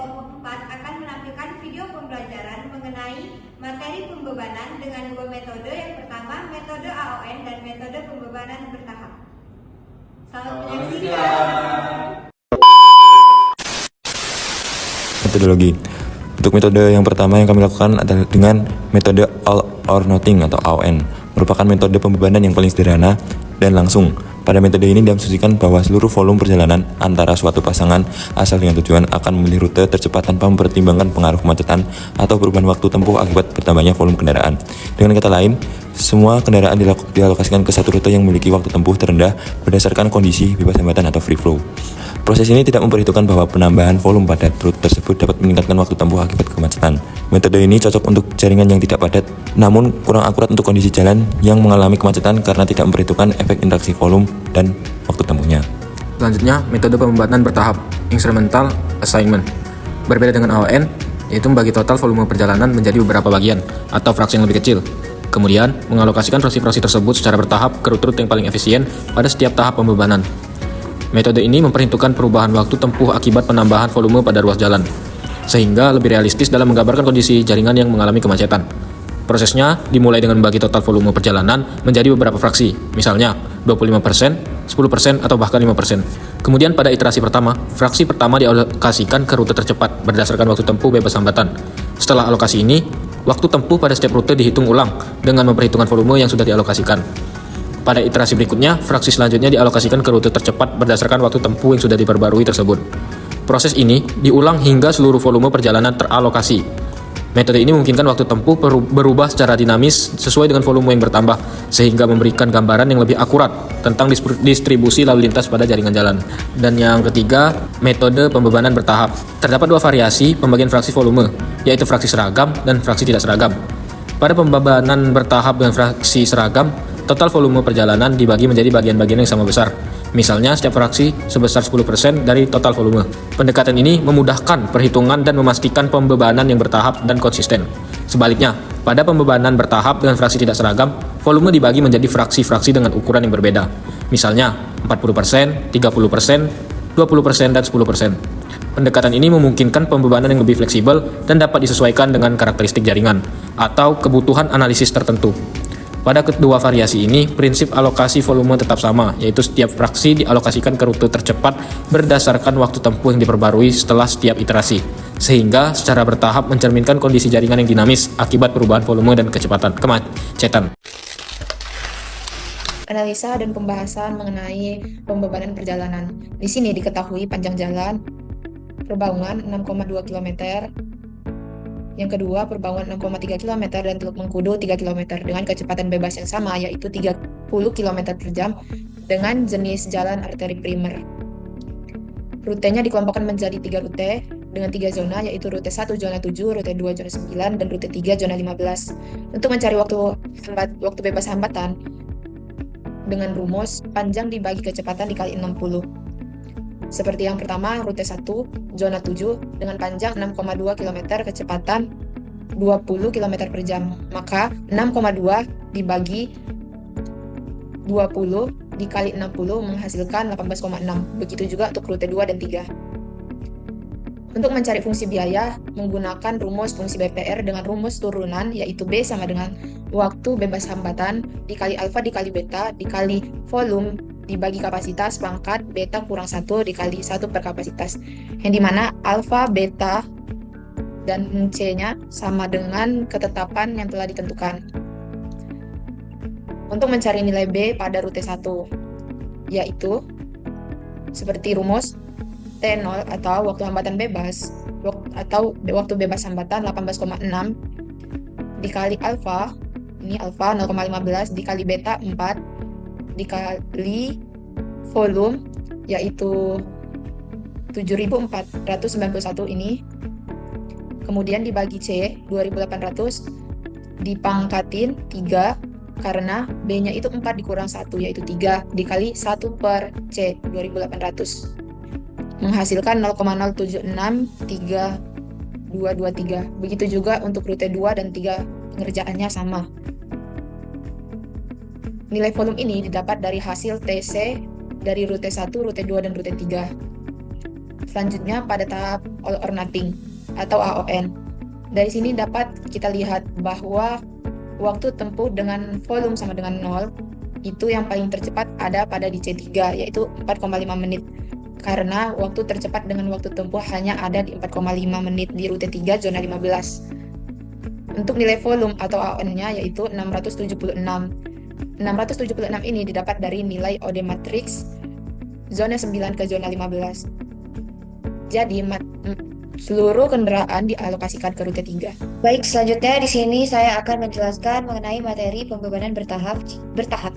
4 akan menampilkan video pembelajaran mengenai materi pembebanan dengan dua metode. Yang pertama, metode AON dan metode pembebanan bertahap. Selamat menyaksikan. Metodologi. Untuk metode yang pertama yang kami lakukan adalah dengan metode All or Nothing atau AON, merupakan metode pembebanan yang paling sederhana dan langsung. Pada metode ini diasumsikan bahwa seluruh volume perjalanan antara suatu pasangan asal dengan tujuan akan memilih rute tercepat tanpa mempertimbangkan pengaruh kemacetan atau perubahan waktu tempuh akibat bertambahnya volume kendaraan. Dengan kata lain, semua kendaraan dialokasikan ke satu rute yang memiliki waktu tempuh terendah berdasarkan kondisi bebas hambatan atau free flow. Proses ini tidak memperhitungkan bahwa penambahan volume pada rute tersebut dapat meningkatkan waktu tempuh akibat kemacetan. Metode ini cocok untuk jaringan yang tidak padat, namun kurang akurat untuk kondisi jalan yang mengalami kemacetan karena tidak memperhitungkan efek interaksi volume dan waktu tempuhnya. Selanjutnya, metode pembebanan bertahap, Incremental Assignment. Berbeda dengan AON, yaitu membagi total volume perjalanan menjadi beberapa bagian atau fraksi yang lebih kecil. Kemudian, mengalokasikan fraksi-fraksi tersebut secara bertahap ke rute yang paling efisien pada setiap tahap pembebanan. Metode ini memperhitungkan perubahan waktu tempuh akibat penambahan volume pada ruas jalan, sehingga lebih realistis dalam menggambarkan kondisi jaringan yang mengalami kemacetan. Prosesnya dimulai dengan membagi total volume perjalanan menjadi beberapa fraksi, misalnya 25%, 10%, atau bahkan 5%. Kemudian pada iterasi pertama, fraksi pertama dialokasikan ke rute tercepat berdasarkan waktu tempuh bebas hambatan. Setelah alokasi ini, waktu tempuh pada setiap rute dihitung ulang dengan memperhitungkan volume yang sudah dialokasikan. Pada iterasi berikutnya, fraksi selanjutnya dialokasikan ke rute tercepat berdasarkan waktu tempuh yang sudah diperbarui tersebut. Proses ini diulang hingga seluruh volume perjalanan teralokasi. Metode ini memungkinkan waktu tempuh berubah secara dinamis sesuai dengan volume yang bertambah, sehingga memberikan gambaran yang lebih akurat tentang distribusi lalu lintas pada jaringan jalan. Dan yang ketiga, metode pembebanan bertahap. Terdapat dua variasi pembagian fraksi volume, yaitu fraksi seragam dan fraksi tidak seragam. Pada pembebanan bertahap dengan fraksi seragam, total volume perjalanan dibagi menjadi bagian-bagian yang sama besar. Misalnya, setiap fraksi sebesar 10% dari total volume. Pendekatan ini memudahkan perhitungan dan memastikan pembebanan yang bertahap dan konsisten. Sebaliknya, pada pembebanan bertahap dengan fraksi tidak seragam, volume dibagi menjadi fraksi-fraksi dengan ukuran yang berbeda. Misalnya, 40%, 30%, 20%, dan 10%. Pendekatan ini memungkinkan pembebanan yang lebih fleksibel dan dapat disesuaikan dengan karakteristik jaringan atau kebutuhan analisis tertentu. Pada kedua variasi ini, prinsip alokasi volume tetap sama, yaitu setiap fraksi dialokasikan ke rute tercepat berdasarkan waktu tempuh yang diperbarui setelah setiap iterasi, sehingga secara bertahap mencerminkan kondisi jaringan yang dinamis akibat perubahan volume dan kemacetan. Analisa dan pembahasan mengenai pembebanan perjalanan. Di sini diketahui panjang jalan Perbaungan 6,2 km, yang kedua Perbaungan 6,3 km dan Teluk Mengkudu 3 km dengan kecepatan bebas yang sama, yaitu 30 km per jam dengan jenis jalan arteri primer. Rutenya dikelompokkan menjadi 3 rute dengan 3 zona, yaitu rute 1 zona 7, rute 2 zona 9, dan rute 3 zona 15. Untuk mencari waktu bebas hambatan dengan rumus panjang dibagi kecepatan dikali 60. Seperti yang pertama, rute 1 zona 7 dengan panjang 6,2 km, kecepatan 20 km per jam. Maka 6,2 dibagi 20 dikali 60 menghasilkan 18,6. Begitu juga untuk rute 2 dan 3. Untuk mencari fungsi biaya, menggunakan rumus fungsi BPR dengan rumus turunan, yaitu B sama dengan waktu bebas hambatan dikali alfa dikali beta dikali volume dibagi kapasitas pangkat beta kurang 1 dikali 1 per kapasitas, yang dimana alfa, beta, dan C-nya sama dengan ketetapan yang telah ditentukan. Untuk mencari nilai B pada rute 1, yaitu seperti rumus T0 atau waktu hambatan bebas atau waktu bebas hambatan 18,6 dikali alfa, ini alfa 0,15 dikali beta 4 dikali volume, yaitu 7.491 ini, kemudian dibagi C 2.800 dipangkatin 3 karena B-nya itu 4 dikurang 1, yaitu 3 dikali 1 per C 2.800 menghasilkan 0,076323. Begitu juga untuk rute 2 dan 3, pengerjaannya sama. Nilai volume ini didapat dari hasil TC dari rute 1, rute 2, dan rute 3. Selanjutnya pada tahap all or nothing atau AON. Dari sini dapat kita lihat bahwa waktu tempuh dengan volume sama dengan 0 itu yang paling tercepat ada pada di C3 yaitu 4,5 menit. Karena waktu tercepat dengan waktu tempuh hanya ada di 4,5 menit di rute 3 zona 15. Untuk nilai volume atau AON-nya yaitu 676. 676 ini didapat dari nilai OD matrix zona 9 ke zona 15. Jadi seluruh kendaraan dialokasikan ke rute 3. Baik, selanjutnya di sini saya akan menjelaskan mengenai materi pembebanan bertahap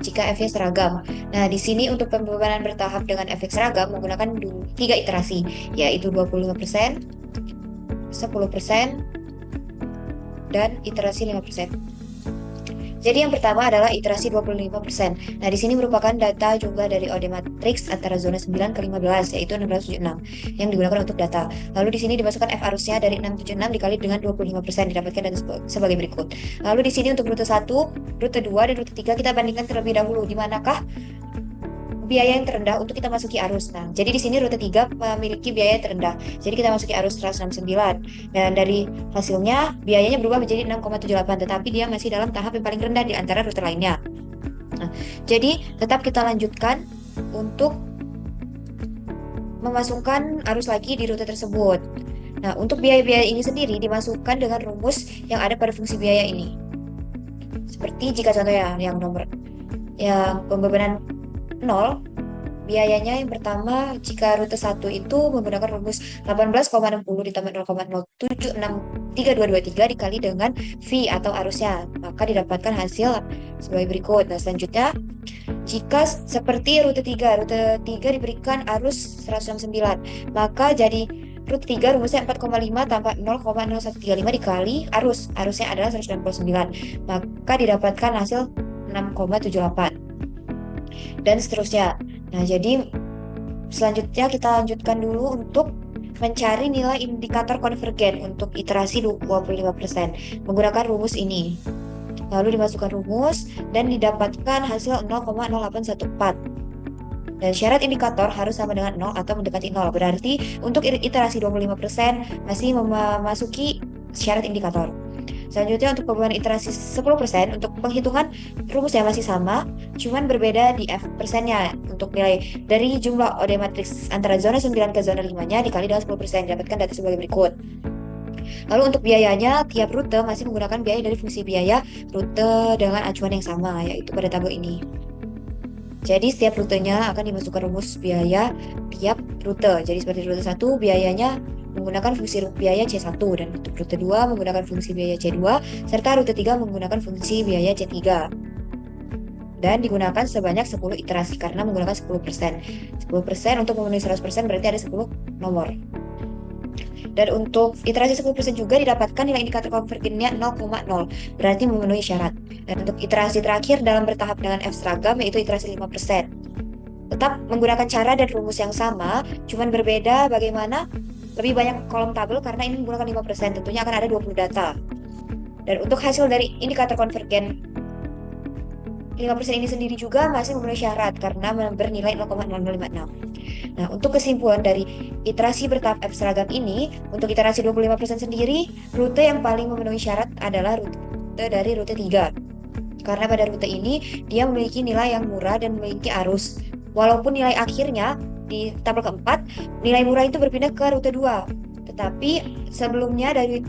jika efek seragam. Nah, di sini untuk pembebanan bertahap dengan efek seragam menggunakan 3 iterasi, yaitu 25%, 10%, dan iterasi 5%. Jadi yang pertama adalah iterasi 25%. Nah, di sini merupakan data jumlah dari OD matrix antara zona 9 ke 15, yaitu 676, yang digunakan untuk data. Lalu di sini dimasukkan F arusnya dari 676 dikali dengan 25%, didapatkan data sebagai berikut. Lalu di sini untuk rute 1, rute 2, dan rute 3 kita bandingkan terlebih dahulu, di manakah biaya yang terendah untuk kita masuki arus. Nah, jadi di sini rute 3 memiliki biaya yang terendah. Jadi kita masuki arus 169. Dan dari hasilnya biayanya berubah menjadi 6,78, tetapi dia masih dalam tahap yang paling rendah di antara rute lainnya. Nah, jadi tetap kita lanjutkan untuk memasukkan arus lagi di rute tersebut. Nah, untuk biaya-biaya ini sendiri dimasukkan dengan rumus yang ada pada fungsi biaya ini. Seperti jika contohnya yang pembebanan 0, biayanya yang pertama jika rute 1 itu menggunakan rumus 18,60 ditambah 0,076323 dikali dengan V atau arusnya, maka didapatkan hasil sebagai berikut. Nah, selanjutnya jika seperti rute 3 diberikan arus 169, maka jadi rute 3 rumusnya 4,5 tambah 0,0135 dikali arusnya adalah 169, maka didapatkan hasil 6,78. Dan seterusnya. Nah, jadi selanjutnya kita lanjutkan dulu untuk mencari nilai indikator konvergen untuk iterasi 25% menggunakan rumus ini. Lalu dimasukkan rumus dan didapatkan hasil 0,0814. Dan syarat indikator harus sama dengan 0 atau mendekati 0. Berarti untuk iterasi 25% masih memasuki syarat indikator. Selanjutnya untuk pembebanan iterasi 10%, untuk penghitungan rumusnya masih sama, cuman berbeda di F persennya. Untuk nilai dari jumlah OD matrix antara zona 9 ke zona 5-nya dikali dengan 10%, didapatkan data sebagai berikut. Lalu untuk biayanya, tiap rute masih menggunakan biaya dari fungsi biaya rute dengan acuan yang sama, yaitu pada tabel ini. Jadi setiap rutenya akan dimasukkan rumus biaya tiap rute. Jadi seperti rute 1 biayanya menggunakan fungsi biaya C1, dan untuk rute 2 menggunakan fungsi biaya C2, serta rute 3 menggunakan fungsi biaya C3. Dan digunakan sebanyak 10 iterasi karena menggunakan 10%. 10% untuk memenuhi 100% berarti ada 10 nomor. Dan untuk iterasi 10% juga didapatkan nilai indikator konvergennya 0,0, berarti memenuhi syarat. Dan untuk iterasi terakhir dalam bertahap dengan F seragam yaitu iterasi 5%. Tetap menggunakan cara dan rumus yang sama, cuman berbeda bagaimana lebih banyak kolom tabel karena ini menggunakan 5%, tentunya akan ada 20 data. Dan untuk hasil dari indikator konvergen 5% ini sendiri juga masih memenuhi syarat karena bernilai 0,0056. Nah, untuk kesimpulan dari iterasi bertahap F seragam ini, untuk iterasi 25% sendiri, rute yang paling memenuhi syarat adalah rute dari rute 3. Karena pada rute ini, dia memiliki nilai yang murah dan memiliki arus. Walaupun nilai akhirnya di tabel keempat, nilai murah itu berpindah ke rute 2. Tetapi sebelumnya dari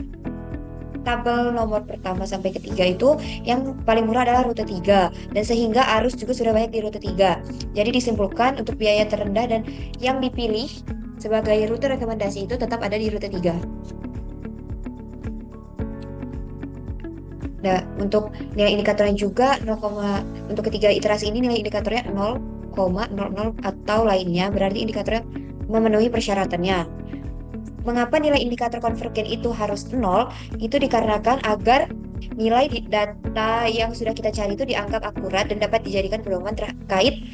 tabel nomor pertama sampai ketiga itu yang paling murah adalah rute 3, dan sehingga arus juga sudah banyak di rute 3. Jadi disimpulkan untuk biaya terendah dan yang dipilih sebagai rute rekomendasi itu tetap ada di rute 3. Nah, untuk nilai indikatornya juga untuk ketiga iterasi ini nilai indikatornya 0,00 atau lainnya, berarti indikatornya memenuhi persyaratannya. Mengapa nilai indikator konvergen itu harus 0? Itu dikarenakan agar nilai data yang sudah kita cari itu dianggap akurat dan dapat dijadikan pedoman terkait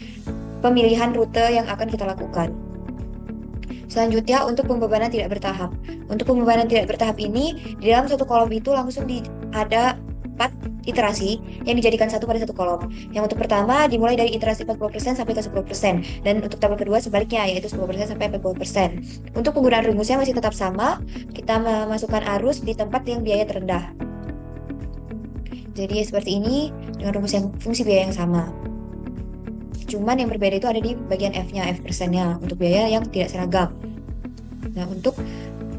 pemilihan rute yang akan kita lakukan. Selanjutnya untuk pembebanan tidak bertahap. Untuk pembebanan tidak bertahap ini, di dalam satu kolom itu langsung ada 4 iterasi yang dijadikan satu pada satu kolom. Yang untuk pertama dimulai dari iterasi 40% sampai ke 10%, dan untuk tabel kedua sebaliknya, yaitu 10% sampai 40%. Untuk penggunaan rumusnya masih tetap sama, kita memasukkan arus di tempat yang biaya terendah. Jadi seperti ini dengan rumus yang fungsi biaya yang sama. Cuman yang berbeda itu ada di bagian F-nya, F persennya, untuk biaya yang tidak seragam. Nah, untuk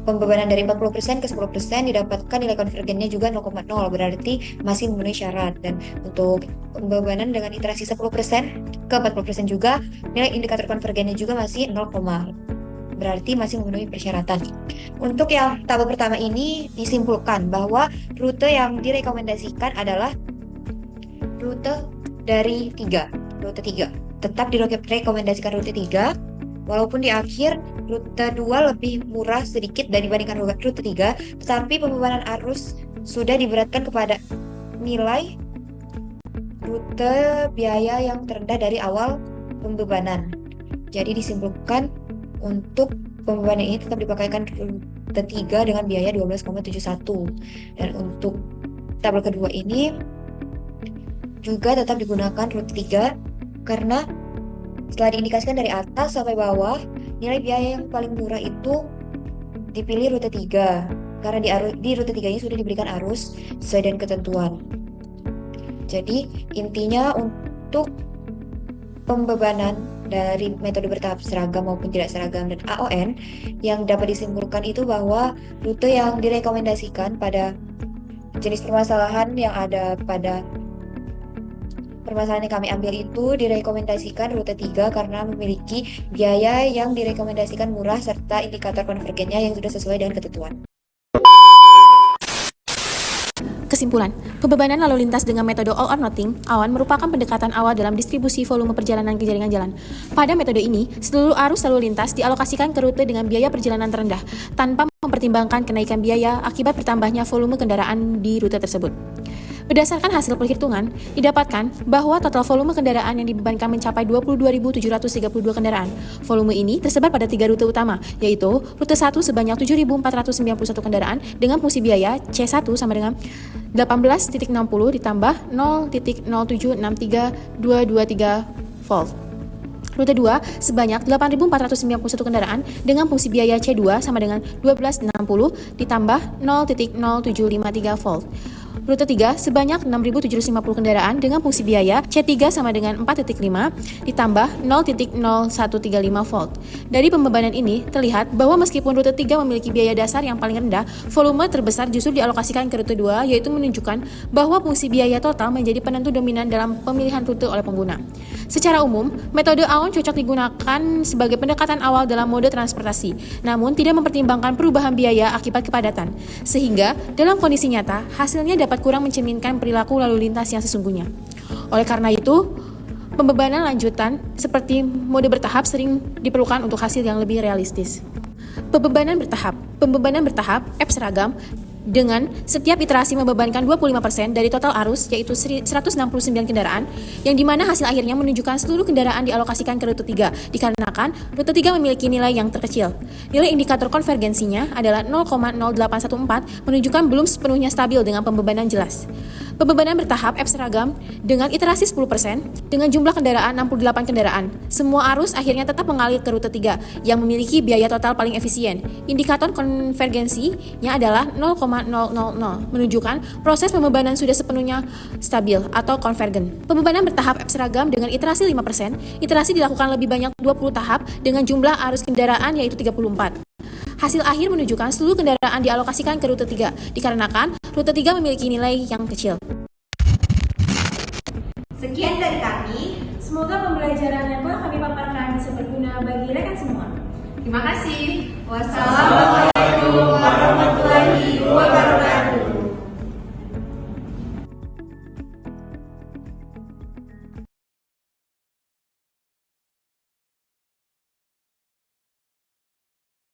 pembebanan dari 40% ke 10% didapatkan nilai konvergennya juga 0,0, berarti masih memenuhi syarat. Dan untuk pembebanan dengan iterasi 10% ke 40% juga, nilai indikator konvergennya juga masih 0, berarti masih memenuhi persyaratan. Untuk yang tabel pertama ini disimpulkan bahwa rute yang direkomendasikan adalah rute dari 3. Rute 3 tetap direkomendasikan rute 3, walaupun di akhir rute 2 lebih murah sedikit dibandingkan rute 3, tetapi pembebanan arus sudah diberatkan kepada nilai rute biaya yang terendah dari awal pembebanan. Jadi disimpulkan untuk pembebanan ini tetap dipakaikan rute 3 dengan biaya 12,71. Dan untuk tabel kedua ini juga tetap digunakan rute 3 karena setelah diindikasikan dari atas sampai bawah, nilai biaya yang paling murah itu dipilih rute 3 karena di rute 3 ini sudah diberikan arus sesuai dengan ketentuan. Jadi intinya untuk pembebanan dari metode bertahap seragam maupun tidak seragam dan AON yang dapat disimpulkan itu bahwa rute yang direkomendasikan pada jenis permasalahan yang ada pada permasalahan yang kami ambil itu direkomendasikan rute 3 karena memiliki biaya yang direkomendasikan murah serta indikator konvergennya yang sudah sesuai dengan ketentuan. Kesimpulan, pembebanan lalu lintas dengan metode all or nothing, AON, merupakan pendekatan awal dalam distribusi volume perjalanan ke jaringan jalan. Pada metode ini, seluruh arus lalu lintas dialokasikan ke rute dengan biaya perjalanan terendah, tanpa mempertimbangkan kenaikan biaya akibat bertambahnya volume kendaraan di rute tersebut. Berdasarkan hasil perhitungan, didapatkan bahwa total volume kendaraan yang dibebankan mencapai 22.732 kendaraan. Volume ini tersebar pada 3 rute utama, yaitu rute 1 sebanyak 7.491 kendaraan dengan fungsi biaya C1 sama dengan 18.60 ditambah 0.0763223 volt. Rute 2 sebanyak 8.491 kendaraan dengan fungsi biaya C2 sama dengan 1260 ditambah 0.0753 volt. Rute 3 sebanyak 6.750 kendaraan dengan fungsi biaya C3 sama dengan 4.5 ditambah 0.0135 volt. Dari pembebanan ini terlihat bahwa meskipun rute 3 memiliki biaya dasar yang paling rendah, volume terbesar justru dialokasikan ke rute 2, yaitu menunjukkan bahwa fungsi biaya total menjadi penentu dominan dalam pemilihan rute oleh pengguna. Secara umum, metode AON cocok digunakan sebagai pendekatan awal dalam mode transportasi, namun tidak mempertimbangkan perubahan biaya akibat kepadatan, sehingga dalam kondisi nyata, hasilnya dapat kurang mencerminkan perilaku lalu lintas yang sesungguhnya. Oleh karena itu, pembebanan lanjutan seperti mode bertahap sering diperlukan untuk hasil yang lebih realistis. Pembebanan bertahap, F seragam, dengan setiap iterasi membebankan 25% dari total arus, yaitu 169 kendaraan, yang dimana hasil akhirnya menunjukkan seluruh kendaraan dialokasikan ke rute 3, dikarenakan rute 3 memiliki nilai yang terkecil. Nilai indikator konvergensinya adalah 0,0814, menunjukkan belum sepenuhnya stabil dengan pembebanan jelas. Pembebanan bertahap F seragam dengan iterasi 10% dengan jumlah kendaraan 68 kendaraan. Semua arus akhirnya tetap mengalir ke rute 3 yang memiliki biaya total paling efisien. Indikator konvergensinya adalah 0,000, menunjukkan proses pembebanan sudah sepenuhnya stabil atau konvergen. Pembebanan bertahap F seragam dengan iterasi 5%, iterasi dilakukan lebih banyak 20 tahap dengan jumlah arus kendaraan yaitu 34. Hasil akhir menunjukkan seluruh kendaraan dialokasikan ke rute 3, dikarenakan rute 3 memiliki nilai yang kecil. Sekian dari kami. Semoga pembelajaran yang telah kami paparkan bisa berguna bagi rekan semua. Terima kasih. Wassalamualaikum